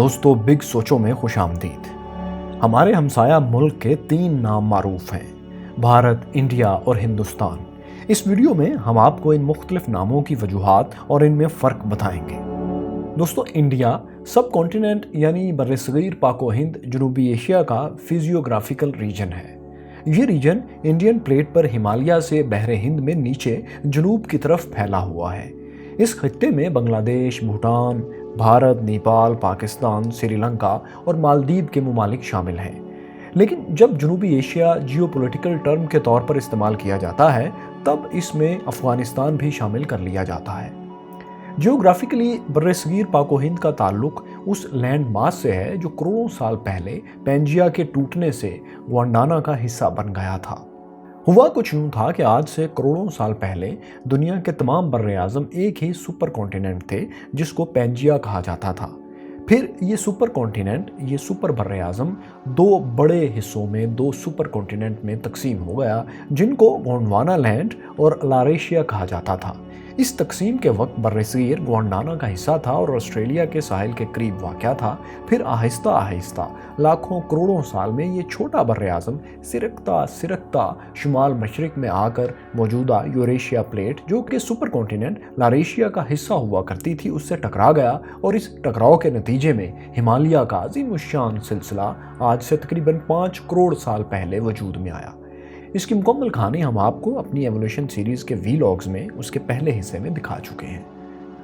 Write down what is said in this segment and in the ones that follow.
दोस्तों, बिग सोचो में खुश आमदीद। हमारे हमसाया मुल्क के 3 नाम मारूफ हैं: भारत, इंडिया और हिंदुस्तान। इस वीडियो में हम आपको इन मुख्तलिफ नामों की वजूहात और इनमें फ़र्क बताएंगे। दोस्तों, इंडिया सब कॉन्टिनेंट यानी बर्रसगीर पाको हिंद जनूबी एशिया का फिजियोग्राफिकल रीजन है। ये रीजन इंडियन प्लेट पर हिमालय से बहरे हिंद में नीचे जनूब की तरफ फैला हुआ है। इस खित्ते में बांग्लादेश, भूटान, भारत, नेपाल, पाकिस्तान, श्रीलंका और मालदीव के ममालिक शामिल हैं। लेकिन जब जनूबी एशिया जियोपॉलिटिकल टर्म के तौर पर इस्तेमाल किया जाता है, तब इसमें अफगानिस्तान भी शामिल कर लिया जाता है। जियोग्राफिकली बर्रसगीर पाको हिंद का ताल्लुक उस लैंड मास से है जो करोड़ों साल पहले पेंजिया के टूटने से गोंडवाना का हिस्सा बन गया था। हुआ कुछ यूं था कि आज से करोड़ों साल पहले दुनिया के तमाम बर्र-ए-आज़म एक ही सुपर कॉन्टिनेंट थे जिसको पेंजिया कहा जाता था। फिर ये सुपर कॉन्टिनेंट, ये सुपर बर्र-ए-आज़म 2 बड़े हिस्सों में 2 सुपर कॉन्टिनेंट में तकसीम हो गया, जिनको गोंडवाना लैंड और लारेशिया कहा जाता था। इस तकसीम के वक्त बर्रसगीर गोंडवाना का हिस्सा था और ऑस्ट्रेलिया के साहिल के करीब वाक़या था। फिर आहिस्ता आहिस्ता लाखों करोड़ों साल में ये छोटा बर्र-ए-आज़म सिरकता शुमाल मशरिक में आकर मौजूदा यूरेशिया प्लेट, जो कि सुपर कॉन्टिनेंट लारेशिया का हिस्सा हुआ करती थी, उससे टकरा गया और इस टकराव के नतीजे में हिमालय का अज़ीमुश्शान सिलसिला आज से तकरीबन 5 करोड़ साल पहले वजूद में आया। इसकी मुकम्मल कहानी हम आपको अपनी एवोल्यूशन सीरीज़ के वीलॉग्स में उसके पहले हिस्से में दिखा चुके हैं।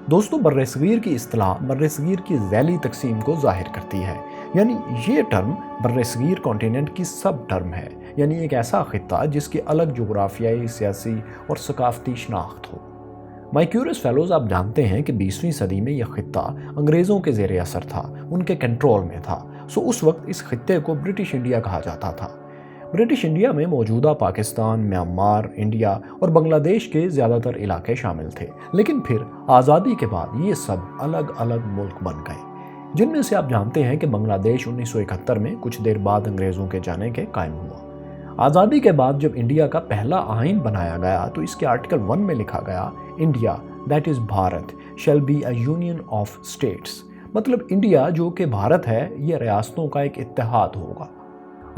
दोस्तों, बर्रसगीर की इस्तिलाह बर्रसगीर की ज़ैली तकसीम को ज़ाहिर करती है, यानी ये टर्म बर्रसगीर कॉन्टिनेंट की सब टर्म है, यानी एक ऐसा खित्ता जिसकी अलग जोग्राफियाई, सियासी और सकाफती शनाख्त हो। माय क्यूरियस फेलोज़, आप जानते हैं कि 20वीं सदी में यह खित्ता अंग्रेज़ों के ज़ेरे असर था, उनके कंट्रोल में था। उस वक्त इस खित्ते को ब्रिटिश इंडिया कहा जाता था। ब्रिटिश इंडिया में मौजूदा पाकिस्तान, म्यांमार, इंडिया और बांग्लादेश के ज़्यादातर इलाके शामिल थे। लेकिन फिर आज़ादी के बाद ये सब अलग अलग मुल्क बन गए, जिनमें से आप जानते हैं कि बांग्लादेश 1971 में कुछ देर बाद अंग्रेज़ों के जाने के कायम हुआ। आज़ादी के बाद जब इंडिया का पहला आइन बनाया गया तो इसके आर्टिकल 1 में लिखा गया, India that is Bharat shall be a union of states. मतलब इंडिया जो कि भारत है, ये रियासतों का एक इत्तेहाद होगा।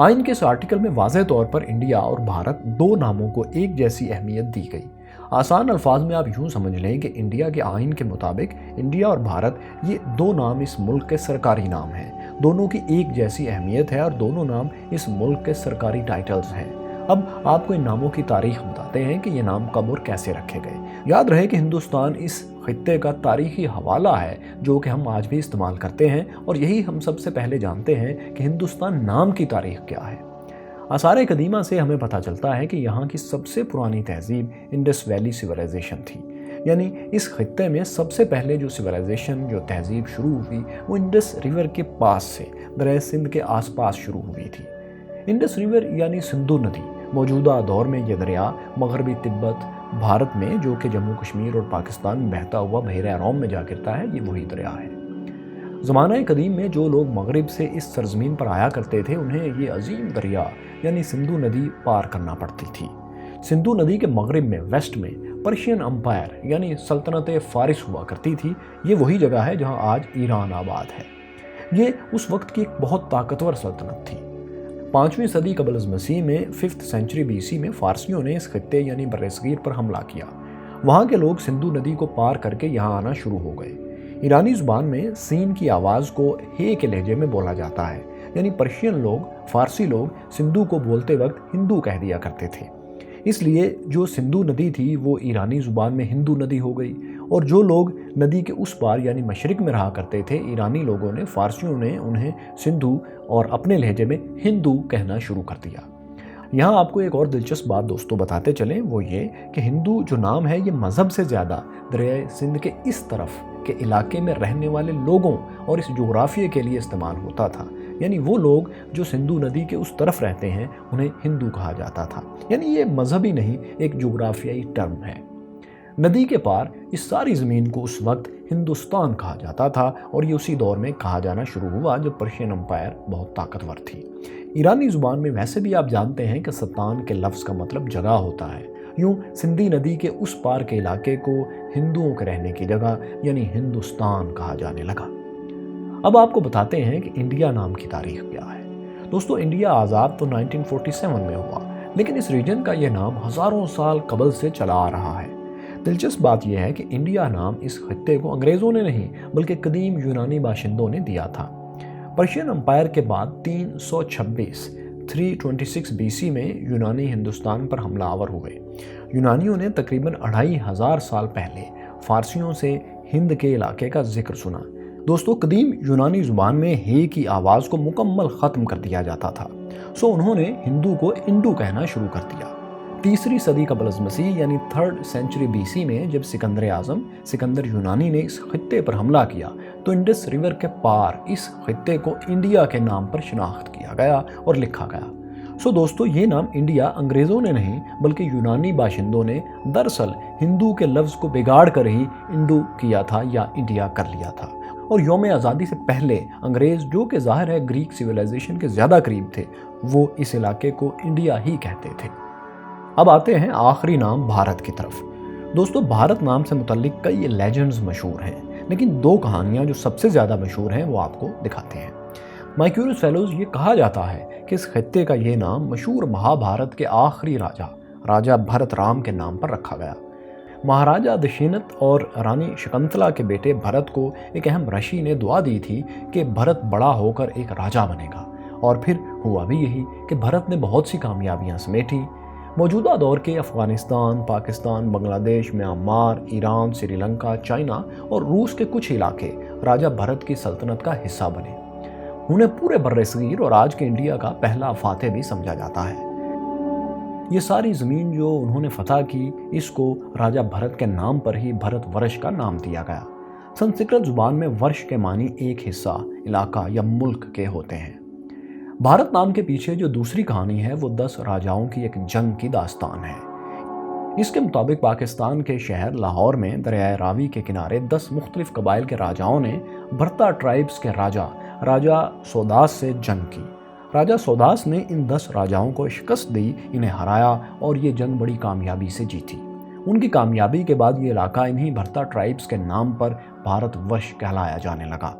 आइन के इस आर्टिकल में वाज़ेह तौर पर इंडिया और भारत 2 नामों को एक जैसी अहमियत दी गई। आसान अल्फाज में आप यूँ समझ लें कि इंडिया के आइन के मुताबिक इंडिया और भारत, ये 2 नाम इस मुल्क के सरकारी नाम हैं। दोनों की एक जैसी अहमियत है और दोनों नाम इस मुल्क के सरकारी टाइटल्स हैं। अब आपको इन नामों की तारीख बताते हैं कि ये नाम कब और कैसे रखे गए। याद रहे कि हिंदुस्तान इस खित्ते का तारीखी हवाला है जो कि हम आज भी इस्तेमाल करते हैं, और यही हम सबसे पहले जानते हैं कि हिंदुस्तान नाम की तारीख क्या है। आसार कदीमा से हमें पता चलता है कि यहाँ की सबसे पुरानी तहजीब इंडस वैली सिविलाइजेशन थी, यानी इस खित्ते में सबसे पहले जो सिविलाइजेशन, जो तहजीब शुरू हुई वो इंडस रिवर के पास से दरिया सिंध के आसपास शुरू हुई थी। इंडस रिवर यानी सिंधु नदी, मौजूदा दौर में यह दरिया मगरबी तिब्बत भारत में, जो कि जम्मू कश्मीर और पाकिस्तान में बहता हुआ बहरे अरोम में जा गिरता है, ये वही दरिया है। ज़माना कदीम में जो लोग मगरिब से इस सरजमीन पर आया करते थे, उन्हें ये अजीम दरिया यानी सिंधु नदी पार करना पड़ती थी। सिंधु नदी के मगरिब में, वेस्ट में पर्शियन अम्पायर यानी सल्तनत फ़ारिस हुआ करती थी। ये वही जगह है जहाँ आज ईरान आबाद है। ये उस वक्त की एक बहुत ताकतवर सल्तनत थी। 5वीं सदी कबल अज़ मसीह में 5th सेंचुरी BC में फ़ारसियों ने इस खित्ते यानी बर्रसगीर पर हमला किया। वहाँ के लोग सिंधु नदी को पार करके यहाँ आना शुरू हो गए। ईरानी ज़ुबान में सीन की आवाज़ को हे के लहजे में बोला जाता है, यानी पर्शियन लोग, फ़ारसी लोग सिंधु को बोलते वक्त हिंदू कह दिया करते थे। इसलिए जो सिंधु नदी थी वो ईरानी ज़ुबान में हिंदू नदी हो गई, और जो लोग नदी के उस पार यानी मशरिक में रहा करते थे, ईरानी लोगों ने, फ़ारसियों ने उन्हें सिंधु और अपने लहजे में हिंदू कहना शुरू कर दिया। यहाँ आपको एक और दिलचस्प बात दोस्तों बताते चलें, वो ये कि हिंदू जो नाम है ये मज़हब से ज़्यादा दरिया सिंध के इस तरफ के इलाके में रहने वाले लोगों और इस जोग्राफिया के लिए इस्तेमाल होता था। यानी वो लोग जो सिंधु नदी के उस तरफ रहते हैं उन्हें हिंदू कहा जाता था। यानी ये मजहबी नहीं, एक जोग्राफियाई टर्म है। नदी के पार इस सारी ज़मीन को उस वक्त हिंदुस्तान कहा जाता था, और ये उसी दौर में कहा जाना शुरू हुआ जब पर्शियन अम्पायर बहुत ताकतवर थी। ईरानी ज़ुबान में वैसे भी आप जानते हैं कि सतान के लफ्ज़ का मतलब जगह होता है। यूं सिंधी नदी के उस पार के इलाके को हिंदुओं के रहने की जगह यानी हिंदुस्तान कहा जाने लगा। अब आपको बताते हैं कि इंडिया नाम की तारीख क्या है। दोस्तों, इंडिया आज़ाद तो 1947 में हुआ, लेकिन इस रीजन का यह नाम हज़ारों साल कबल से चला आ रहा है। दिलचस्प बात यह है कि इंडिया नाम इस खित्ते को अंग्रेज़ों ने नहीं बल्कि कदीम यूनानी बाशिंदों ने दिया था। पर्शियन एम्पायर के बाद 326 BC में यूनानी हिंदुस्तान पर हमलावर हुए। यूनानियों ने तकरीबन 2500 साल पहले फारसियों से हिंद के इलाके का जिक्र सुना। दोस्तों, कदीम यूनानी ज़ुबान में हे की आवाज़ को मुकम्मल ख़त्म कर दिया जाता था, सो उन्होंने हिंदू को इंडू कहना शुरू कर दिया। 3री सदी कबल अज़ मसीह यानी 3rd सेंचुरी BC में जब सिकंदर आज़म सिकंदर यूनानी ने इस खित्ते पर हमला किया तो इंडस रिवर के पार इस खित्ते को इंडिया के नाम पर शिनाख्त किया गया और लिखा गया। सो दोस्तों, ये नाम इंडिया अंग्रेज़ों ने नहीं बल्कि यूनानी बाशिंदों ने दरअसल हिंदू के लफ्ज़ को बिगाड़ कर ही इंडू किया था या इंडिया कर लिया था। और यौम आज़ादी से पहले अंग्रेज़, जो कि ज़ाहिर है ग्रीक सिविलाइजेशन के ज़्यादा करीब थे, वो इस इलाके को इंडिया ही कहते थे। अब आते हैं आखिरी नाम भारत की तरफ। दोस्तों, भारत नाम से मुतल्लिक कई लेजेंड्स मशहूर हैं, लेकिन 2 कहानियाँ जो सबसे ज़्यादा मशहूर हैं वो आपको दिखाते हैं। माय क्यूरियस फेलोज, ये कहा जाता है कि इस खित्ते का ये नाम मशहूर महाभारत के आखिरी राजा भरत राम के नाम पर रखा गया। महाराजा दशरथ और रानी शकुंतला के बेटे भरत को एक अहम ऋषि ने दुआ दी थी कि भरत बड़ा होकर एक राजा बनेगा, और फिर हुआ भी यही कि भरत ने बहुत सी कामयाबियां समेटी। मौजूदा दौर के Afghanistan, Pakistan, Bangladesh, Myanmar, Iran, Sri Lanka, China और रूस के कुछ इलाके राजा भरत की सल्तनत का हिस्सा बने। उन्हें पूरे बर्र-ए-सगीर और आज के इंडिया का पहला फातेह भी समझा जाता है। ये सारी ज़मीन जो उन्होंने फतह की, इसको राजा भरत के नाम पर ही भरत वर्ष का नाम दिया गया। संस्कृत ज़ुबान में वर्ष के मानी एक हिस्सा, इलाका या मुल्क के होते हैं। भारत नाम के पीछे जो दूसरी कहानी है वो 10 राजाओं की एक जंग की दास्तान है। इसके मुताबिक पाकिस्तान के शहर लाहौर में दरियाए रावी के किनारे 10 मुख्तलिफ कबाइल के राजाओं ने भरता ट्राइब्स के राजा सौदास से जंग की। राजा सौदास ने इन 10 राजाओं को शिकस्त दी, इन्हें हराया और ये जंग बड़ी कामयाबी से जीती। उनकी कामयाबी के बाद ये इलाका इन्हीं भरता ट्राइब्स के नाम पर भारतवर्ष कहलाया जाने लगा।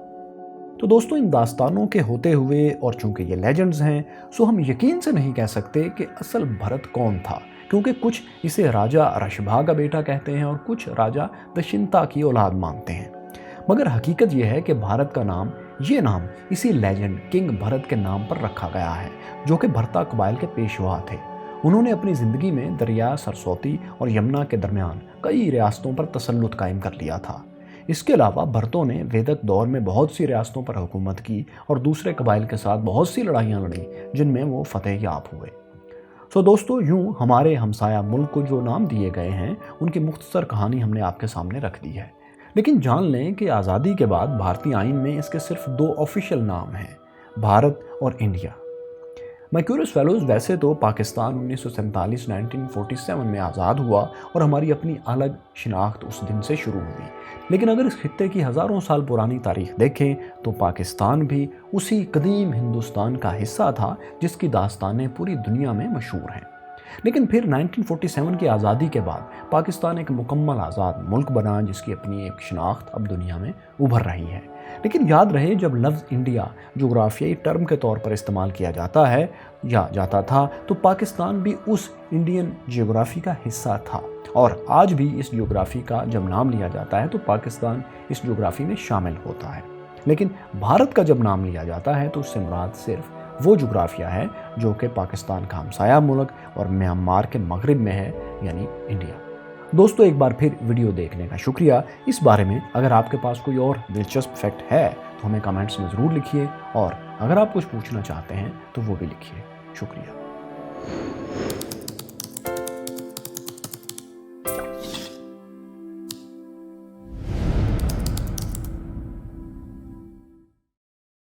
तो दोस्तों, इन दास्तानों के होते हुए और चूंकि ये लेजेंड्स हैं, सो हम यकीन से नहीं कह सकते कि असल भरत कौन था, क्योंकि कुछ इसे राजा रशभा का बेटा कहते हैं और कुछ राजा दशिंता की औलाद मानते हैं। मगर हकीकत यह है कि भारत का ये नाम इसी लेजेंड किंग भरत के नाम पर रखा गया है, जो कि भरता कबाइल के पेशवा थे। उन्होंने अपनी ज़िंदगी में दरिया सरस्वती और यमुना के दरमियान कई रियासतों पर तसल्लुत कायम कर लिया था। इसके अलावा भरतों ने वैदिक दौर में बहुत सी रियासतों पर हुकूमत की और दूसरे कबाइल के साथ बहुत सी लड़ाइयाँ लड़ी, जिनमें वो फतेह याब हुए। सो दोस्तों, यूँ हमारे हमसाया मुल्क को जो नाम दिए गए हैं, उनकी मुख्तसर कहानी हमने आपके सामने रख दी है। लेकिन जान लें कि आज़ादी के बाद भारतीय आइन में इसके सिर्फ 2 ऑफिशियल नाम हैं, भारत और इंडिया। माय क्यूरियस फेलोज, वैसे तो पाकिस्तान 1947 में आज़ाद हुआ और हमारी अपनी अलग शिनाख्त उस दिन से शुरू हुई, लेकिन अगर इस खित्ते की हज़ारों साल पुरानी तारीख देखें तो पाकिस्तान भी उसी कदीम हिंदुस्तान का हिस्सा था जिसकी दास्तानें पूरी दुनिया में मशहूर हैं। लेकिन फिर 1947 की आज़ादी के बाद पाकिस्तान एक मुकम्मल आज़ाद मुल्क बना, जिसकी अपनी एक शिनाख्त अब दुनिया में उभर रही है। लेकिन याद रहे, जब लफ्ज़ इंडिया जोग्राफियाई टर्म के तौर पर इस्तेमाल किया जाता था तो पाकिस्तान भी उस इंडियन जियोग्राफी का हिस्सा था, और आज भी इस जियोग्राफी का जब नाम लिया जाता है तो पाकिस्तान इस जियोग्राफी में शामिल होता है। लेकिन भारत का जब नाम लिया जाता है तो उससे मुराद सिर्फ वो जुग्राफिया है जो कि पाकिस्तान का हमसाया मुल्क और म्यांमार के मगरिब में है, यानी इंडिया। दोस्तों, एक बार फिर वीडियो देखने का शुक्रिया। इस बारे में अगर आपके पास कोई और दिलचस्प फैक्ट है तो हमें कमेंट्स में ज़रूर लिखिए, और अगर आप कुछ पूछना चाहते हैं तो वो भी लिखिए। शुक्रिया।